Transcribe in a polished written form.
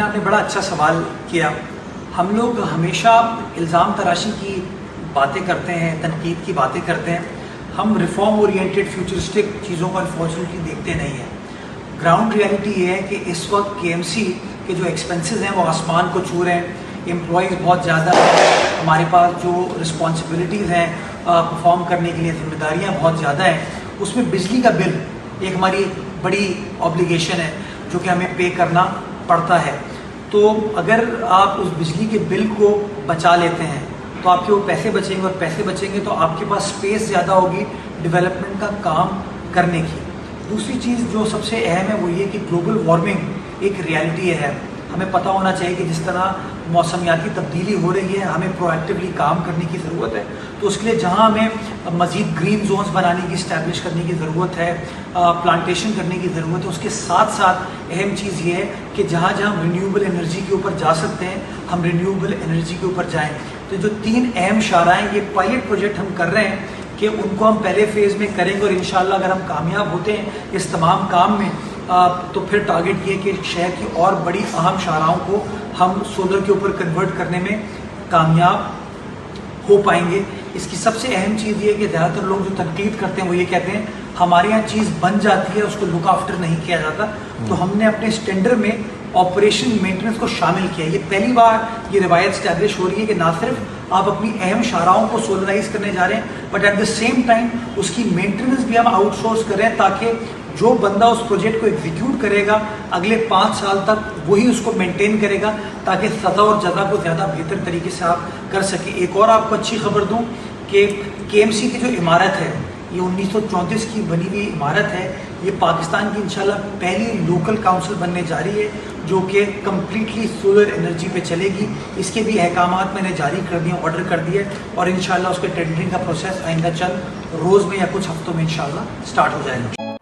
بیٹا آپ نے بڑا اچھا سوال کیا. ہم لوگ ہمیشہ الزام تراشی کی باتیں کرتے ہیں, تنقید کی باتیں کرتے ہیں. ہم ریفارم اورینٹیڈ فیوچرسٹک چیزوں کو انفارچونیٹلی دیکھتے نہیں ہیں. گراؤنڈ ریالٹی یہ ہے کہ اس وقت کے ایم سی کے جو ایکسپنسز ہیں وہ آسمان کو چھو رہے ہیں. امپلائیز بہت زیادہ ہیں, ہمارے پاس جو رسپانسبلٹیز ہیں پرفارم کرنے کے لیے ذمہ داریاں بہت زیادہ ہیں. اس میں بجلی کا بل ایک ہماری بڑی آبلیگیشن ہے جو کہ ہمیں پے کرنا پڑتا ہے. تو اگر آپ اس بجلی کے بل کو بچا لیتے ہیں تو آپ کے وہ پیسے بچیں گے, اور پیسے بچیں گے تو آپ کے پاس اسپیس زیادہ ہوگی ڈیولپمنٹ کا کام کرنے کی. دوسری چیز جو سب سے اہم ہے وہ یہ کہ گلوبل وارمنگ ایک ریالٹی ہے. ہمیں پتہ ہونا چاہیے کہ جس طرح موسمیاتی تبدیلی ہو رہی ہے ہمیں پرو ایکٹیولی کام کرنے کی ضرورت ہے. تو اس کے لیے جہاں ہمیں مزید گرین زونز بنانے کی, اسٹیبلش کرنے کی ضرورت ہے, پلانٹیشن کرنے کی ضرورت ہے, اس کے ساتھ ساتھ اہم چیز یہ ہے کہ جہاں جہاں ہم رینیوبل انرجی کے اوپر جا سکتے ہیں ہم رینیوبل انرجی کے اوپر جائیں. تو جو 3 اہم شاہراہیں یہ پائلٹ پروجیکٹ ہم کر رہے ہیں کہ ان کو ہم پہلے فیز میں کریں گے, اور انشاءاللہ اگر ہم کامیاب ہوتے ہیں اس تمام کام میں تو پھر ٹارگٹ یہ کہ شہر کی اور بڑی اہم شاہراہوں کو ہم سولر کے اوپر کنورٹ کرنے میں کامیاب ہو پائیں گے. اس کی سب سے اہم چیز یہ ہے کہ زیادہ تر لوگ جو تنقید کرتے ہیں وہ یہ کہتے ہیں ہمارے یہاں چیز بن جاتی ہے اس کو لک آفٹر نہیں کیا جاتا. تو ہم نے اپنے اسٹینڈرڈ میں آپریشن مینٹیننس کو شامل کیا. یہ پہلی بار یہ روایت اسٹیبلش ہو رہی ہے کہ نہ صرف آپ اپنی اہم شاہراہوں کو سولرائز کرنے جا رہے ہیں but at the same time اس کی مینٹیننس بھی ہم آؤٹ سورس کر رہے ہیں, تاکہ جو بندہ اس پروجیکٹ کو ایگزیکیوٹ کرے گا اگلے 5 سال تک وہی اس کو مینٹین کرے گا, تاکہ سزا اور جزا کو زیادہ بہتر طریقے سے آپ کر سکیں. ایک اور آپ کو اچھی خبر دوں کہ کے ایم سی کی جو عمارت ہے یہ 1934 کی بنی ہوئی عمارت ہے. یہ پاکستان کی انشاءاللہ پہلی لوکل کاؤنسل بننے جا رہی ہے جو کہ کمپلیٹلی سولر انرجی پہ چلے گی. اس کے بھی احکامات میں نے جاری کر دیے, آرڈر کر دیے, اور انشاءاللہ اس کے ٹینڈرنگ کا پروسیس آئندہ چند روز میں یا کچھ ہفتوں میں انشاءاللہ سٹارٹ ہو جائے گا.